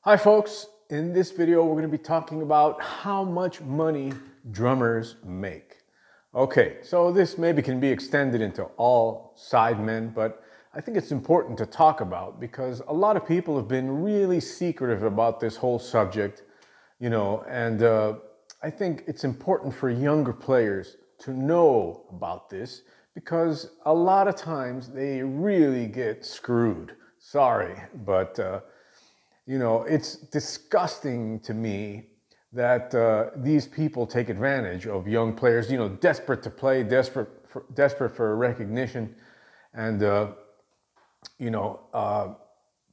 Hi folks, in this video we're going to be talking about how much money drummers make. Okay, so this maybe can be extended into all sidemen, but I think it's important to talk about because a lot of people have been really secretive about this whole subject, and I think it's important for younger players to know about this because a lot of times they really get screwed. Sorry, but it's disgusting to me that these people take advantage of young players, desperate to play, desperate for recognition, and,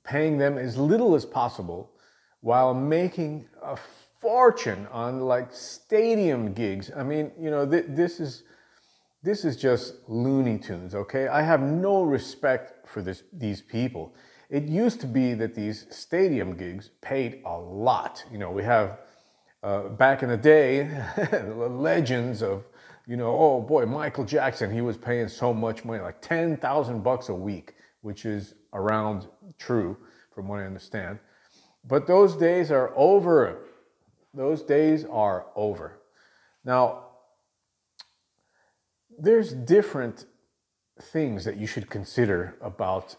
paying them as little as possible while making a fortune on like stadium gigs. I mean, this is just Looney Tunes, okay? I have no respect for these people. It used to be that these stadium gigs paid a lot. We have, back in the day, legends of, oh boy, Michael Jackson, he was paying so much money, like 10,000 bucks a week, which is around true from what I understand. But those days are over. Those days are over. Now, there's different things that you should consider about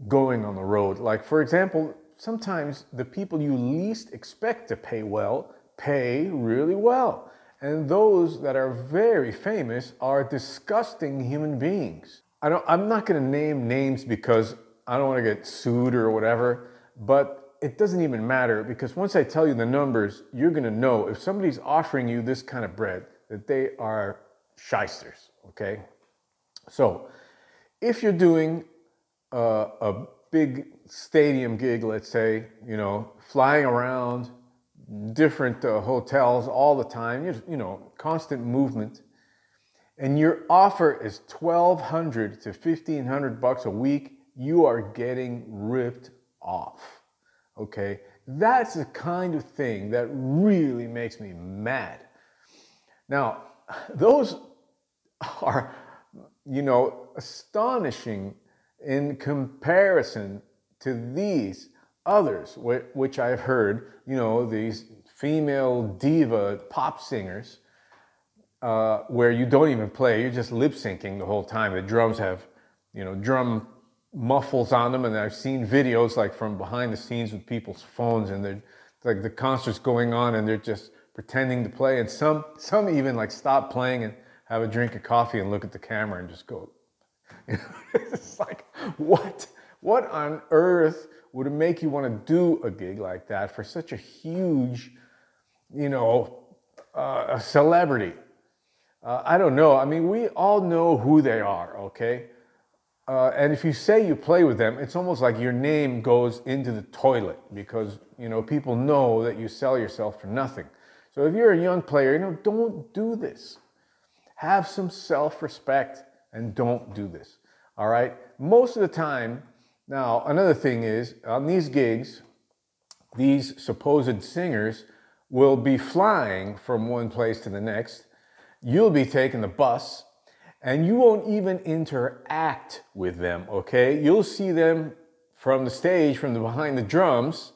going on the road. Like, for example, sometimes the people you least expect to pay well pay really well. And those that are very famous are disgusting human beings. I'm not going to name names because I don't want to get sued or whatever, but it doesn't even matter because once I tell you the numbers, you're going to know if somebody's offering you this kind of bread that they are shysters, okay? So if you're doing a big stadium gig, let's say, flying around different hotels all the time, constant movement, and your offer is $1,200 to $1,500 bucks a week, you are getting ripped off, okay? That's the kind of thing that really makes me mad. Now, those are, astonishing in comparison to these others, which I've heard, these female diva pop singers, where you don't even play, you're just lip syncing the whole time. The drums have, drum muffles on them, and I've seen videos like from behind the scenes with people's phones, and they're like the concert's going on, and they're just pretending to play, and some even like stop playing and have a drink of coffee and look at the camera and just go. It's like, what on earth would it make you want to do a gig like that for such a huge, a celebrity? I don't know. I mean, we all know who they are, okay? And if you say you play with them, it's almost like your name goes into the toilet because, people know that you sell yourself for nothing. So if you're a young player, don't do this. Have some self-respect and don't do this, all right? Most of the time, now, another thing is, on these gigs, these supposed singers will be flying from one place to the next. You'll be taking the bus, and you won't even interact with them, okay? You'll see them from the stage, from behind the drums,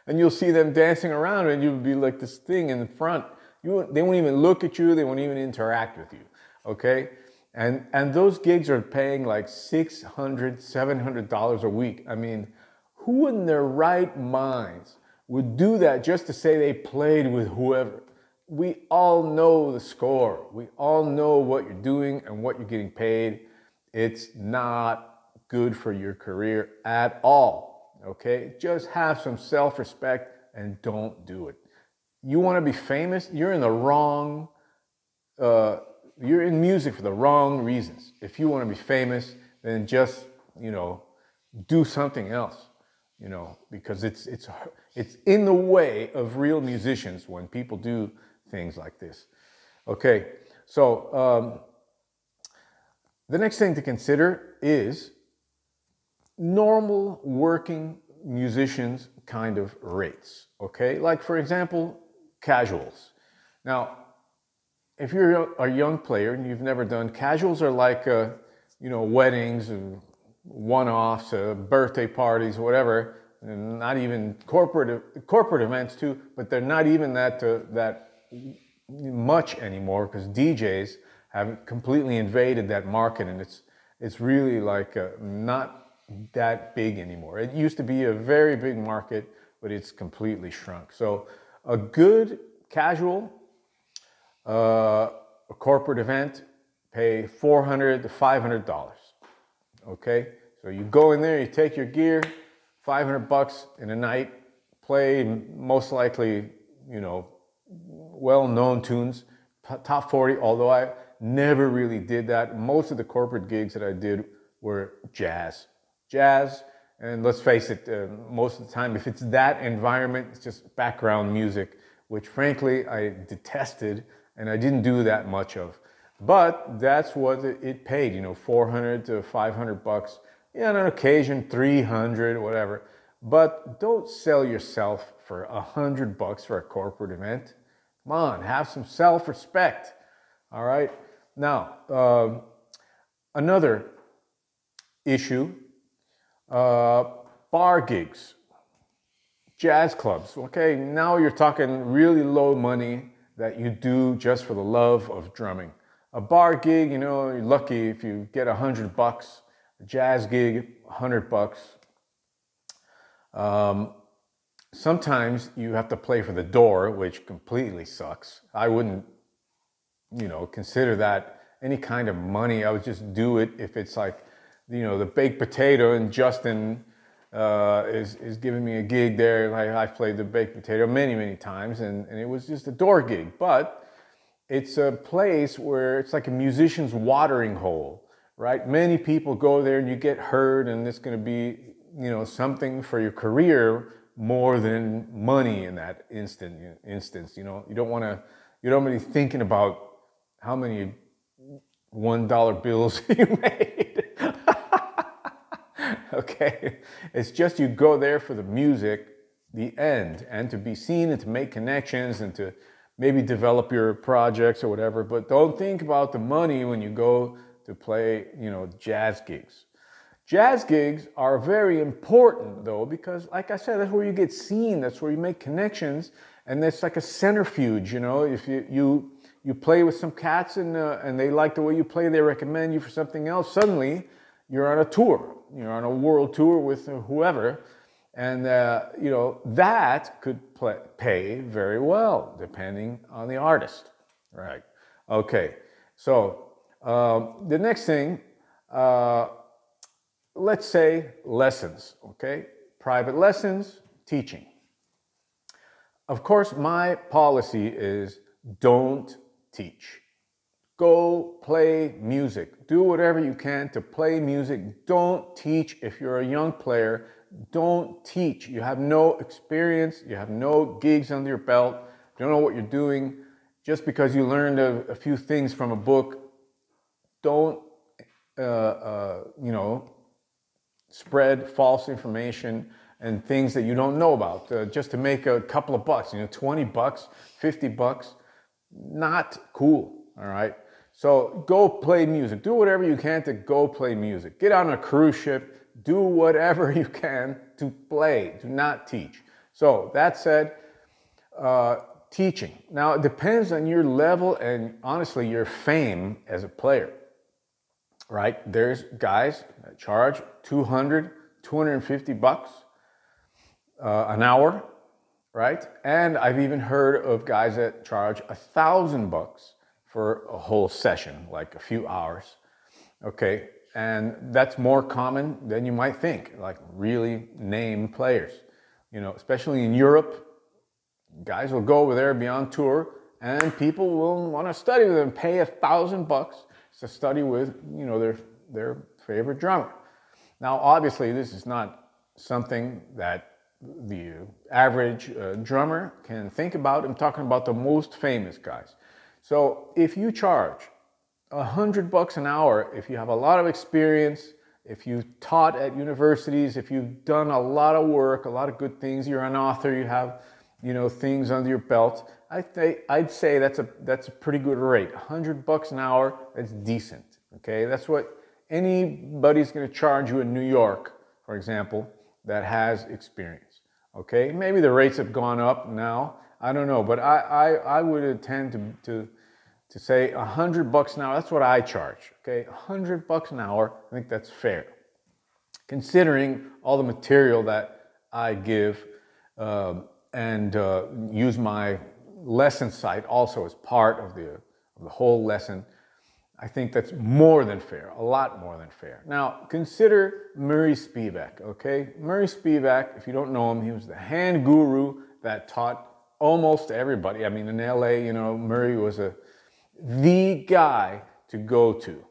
and you'll see them dancing around, and you'll be like this thing in the front. They won't even look at you, they won't even interact with you, okay? And those gigs are paying like $600, $700 a week. I mean, who in their right minds would do that just to say they played with whoever? We all know the score. We all know what you're doing and what you're getting paid. It's not good for your career at all, okay? Just have some self-respect and don't do it. You want to be famous? You're in the wrong, you're in music for the wrong reasons. If you want to be famous, then just, do something else, because it's in the way of real musicians when people do things like this. Okay, so the next thing to consider is normal working musicians kind of rates, okay? Like, for example, casuals. Now, if you're a young player and you've never done, casuals are like, weddings and one-offs, birthday parties, whatever, and not even corporate events too, but they're not even that much anymore because DJs have completely invaded that market, and it's really like not that big anymore. It used to be a very big market, but it's completely shrunk. So a good casual a corporate event, pay $400 to $500. Okay, so you go in there, you take your gear, $500 in a night, play most likely, you know, well-known tunes, top 40, although I never really did that. Most of the corporate gigs that I did were jazz. And let's face it, most of the time, if it's that environment, it's just background music, which frankly I detested and I didn't do that much of. But that's what it paid, you know, $400 to $500. Yeah, on occasion, 300, whatever. But don't sell yourself for $100 for a corporate event. Come on, have some self-respect. All right. Now, another issue, bar gigs, jazz clubs. Okay, now you're talking really low money that you do just for the love of drumming. A bar gig, you know, you're lucky if you get $100. A jazz gig, $100. Sometimes you have to play for the door, which completely sucks. I wouldn't, you know, consider that any kind of money. I would just do it if it's like, you know, the Baked Potato and Justin is giving me a gig there. Like I've played the Baked Potato many times, and it was just a door gig. But it's a place where it's like a musician's watering hole, right? Many people go there and you get heard, and it's going to be, you know, something for your career more than money in that instance. You know, you don't be thinking about how many $1 bills you made. Okay, it's just you go there for the music, the end, and to be seen and to make connections and to maybe develop your projects or whatever. But don't think about the money when you go to play, you know, jazz gigs. Jazz gigs are very important though, because like I said, that's where you get seen, that's where you make connections, and it's like a centrifuge, you know. If you play with some cats and they like the way you play, they recommend you for something else, suddenly you're on a tour, you're on a world tour with whoever, and you know, that could pay very well depending on the artist, right? Okay, so the next thing, let's say lessons, okay? Private lessons, teaching. Of course, my policy is don't teach. Go play music. Do whatever you can to play music. Don't teach. If you're a young player, don't teach. You have no experience. You have no gigs under your belt. You don't know what you're doing. Just because you learned a few things from a book, don't, you know, spread false information and things that you don't know about just to make a couple of bucks, you know, $20, $50, not cool, all right? So go play music. Do whatever you can to go play music. Get on a cruise ship. Do whatever you can to play. Do not teach. So that said, teaching. Now it depends on your level and honestly your fame as a player, right? There's guys that charge $200, $250 an hour, right? And I've even heard of guys that charge $1,000 for a whole session, like a few hours, okay? And that's more common than you might think, like really name players. You know, especially in Europe, guys will go over there, be on tour, and people will want to study with them, pay $1,000 to study with, you know, their favorite drummer. Now, obviously, this is not something that the average drummer can think about. I'm talking about the most famous guys. So if you charge $100 an hour, if you have a lot of experience, if you've taught at universities, if you've done a lot of work, a lot of good things, you're an author, you have, you know, things under your belt, I'd say that's a pretty good rate. $100 an hour, that's decent, okay? That's what anybody's gonna charge you in New York, for example, that has experience. Okay, maybe the rates have gone up now. I don't know, but I would tend to say $100 an hour. That's what I charge. Okay, $100 an hour. I think that's fair, considering all the material that I give and use my lesson site also as part of the whole lesson. I think that's more than fair, a lot more than fair. Now, consider Murray Spivak, okay? Murray Spivak, if you don't know him, he was the hand guru that taught almost everybody. I mean, in LA, you know, Murray was the guy to go to,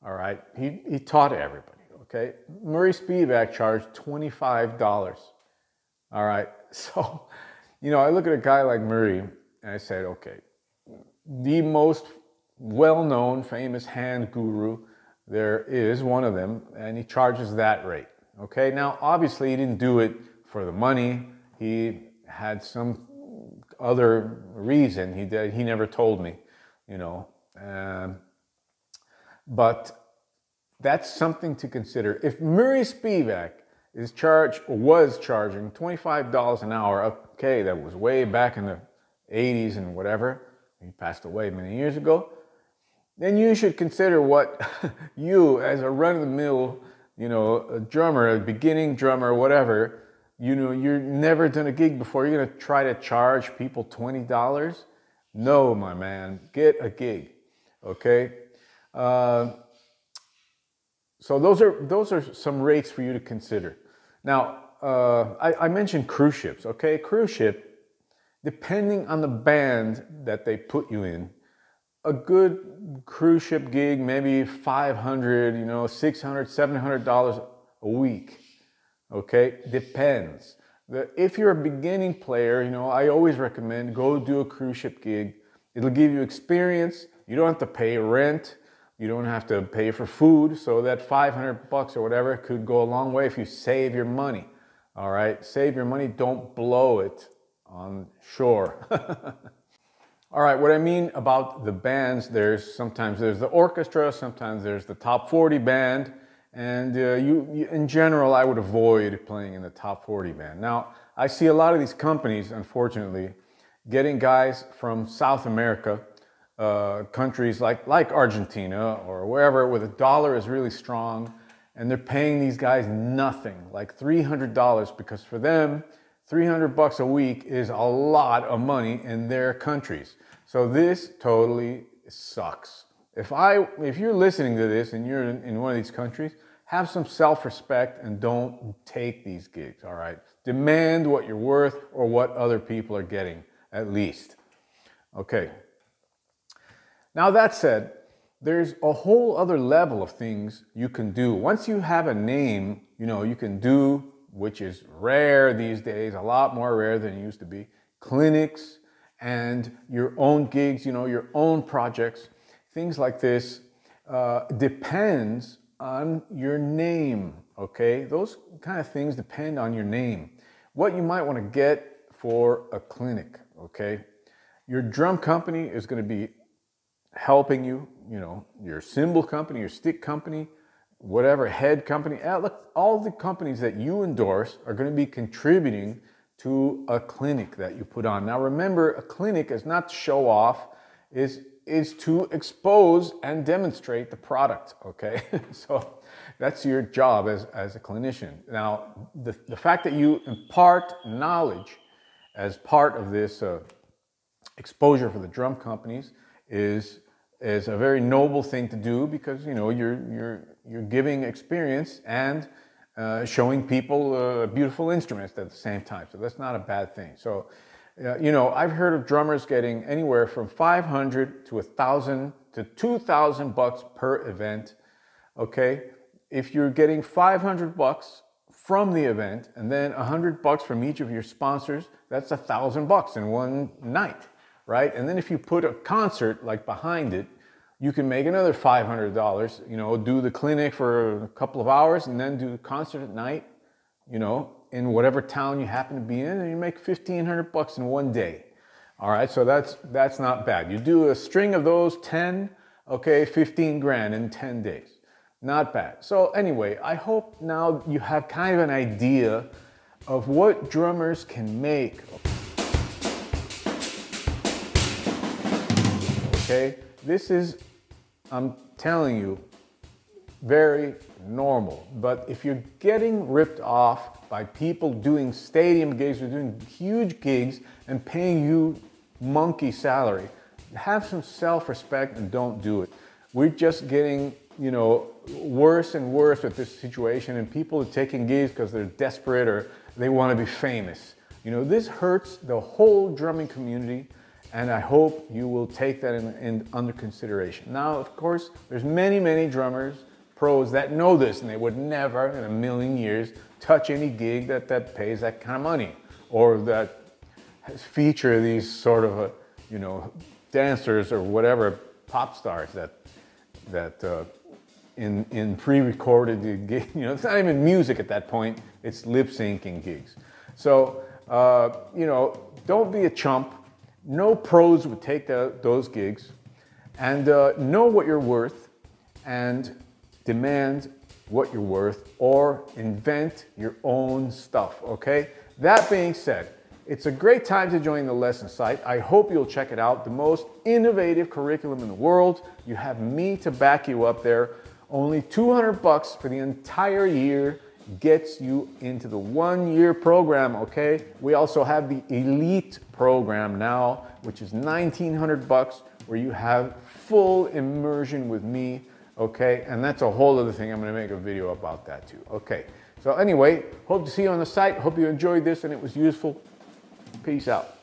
all right? He taught everybody, okay? Murray Spivak charged $25, all right? So, you know, I look at a guy like Murray and I said, okay, the most well-known, famous hand guru there is, one of them, and he charges that rate. Okay, now obviously he didn't do it for the money. He had some other reason. He never told me, you know. But that's something to consider. If Murray Spivak was charging $25 an hour, okay, that was way back in the 80s and whatever. He passed away many years ago. Then you should consider what you, as a run-of-the-mill, you know, a drummer, a beginning drummer, whatever, you know, you're never done a gig before. You're gonna try to charge people $20? No, my man, get a gig, okay? So those are some rates for you to consider. Now, I mentioned cruise ships, okay? Cruise ship, depending on the band that they put you in, a good cruise ship gig, maybe $500, you know, $600, $700 a week. Okay, depends. If you're a beginning player, you know, I always recommend go do a cruise ship gig. It'll give you experience. You don't have to pay rent. You don't have to pay for food. So that $500 or whatever could go a long way if you save your money. All right, save your money. Don't blow it on shore. All right, what I mean about the bands, sometimes there's the orchestra, sometimes there's the top 40 band, and in general, I would avoid playing in the top 40 band. Now, I see a lot of these companies, unfortunately, getting guys from South America, countries like Argentina or wherever, where the dollar is really strong, and they're paying these guys nothing, like $300, because for them, $300 a week is a lot of money in their countries. So this totally sucks. If you're listening to this and you're in one of these countries, have some self-respect and don't take these gigs, all right? Demand what you're worth or what other people are getting, at least. Okay. Now that said, there's a whole other level of things you can do. Once you have a name, you know, you can do, which is rare these days, a lot more rare than it used to be, clinics and your own gigs, you know, your own projects, things like this, depends on your name, okay? Those kind of things depend on your name. What you might want to get for a clinic, okay? Your drum company is going to be helping you, you know, your cymbal company, your stick company, whatever, head company, all the companies that you endorse are going to be contributing to a clinic that you put on. Now remember, a clinic is not to show off, is to expose and demonstrate the product, okay? So that's your job as a clinician. Now, the fact that you impart knowledge as part of this exposure for the drum companies is a very noble thing to do, because, you know, you're giving experience and showing people beautiful instruments at the same time. So that's not a bad thing. So, you know, I've heard of drummers getting anywhere from $500 to $1,000 to $2,000 per event. Okay, if you're getting $500 from the event and then $100 from each of your sponsors, that's $1,000 in one night, right? And then if you put a concert like behind it, you can make another $500, you know, do the clinic for a couple of hours and then do the concert at night, you know, in whatever town you happen to be in, and you make $1,500 in one day. All right, so that's not bad. You do a string of those 10, okay, 15 grand in 10 days. Not bad. So anyway, I hope now you have kind of an idea of what drummers can make. Okay, this is, I'm telling you, very normal. But if you're getting ripped off by people doing stadium gigs or doing huge gigs and paying you monkey salary, have some self-respect and don't do it. We're just getting, you know, worse and worse with this situation, and people are taking gigs because they're desperate or they want to be famous. You know, this hurts the whole drumming community, and I hope you will take that under consideration. Now, of course, there's many drummers, pros that know this, and they would never in a million years touch any gig that pays that kind of money, or that feature these sort of, you know, dancers or whatever, pop stars that in pre-recorded gig, you know, it's not even music at that point, it's lip-syncing gigs. So, you know, don't be a chump. No pros would take those gigs, and know what you're worth and demand what you're worth, or invent your own stuff, okay? That being said, it's a great time to join the lesson site. I hope you'll check it out. The most innovative curriculum in the world. You have me to back you up there. Only $200 for the entire year gets you into the 1-year program, okay? We also have the Elite program now, which is $1,900, where you have full immersion with me, okay? And that's a whole other thing. I'm gonna make a video about that too, okay? So anyway, hope to see you on the site. Hope you enjoyed this and it was useful. Peace out.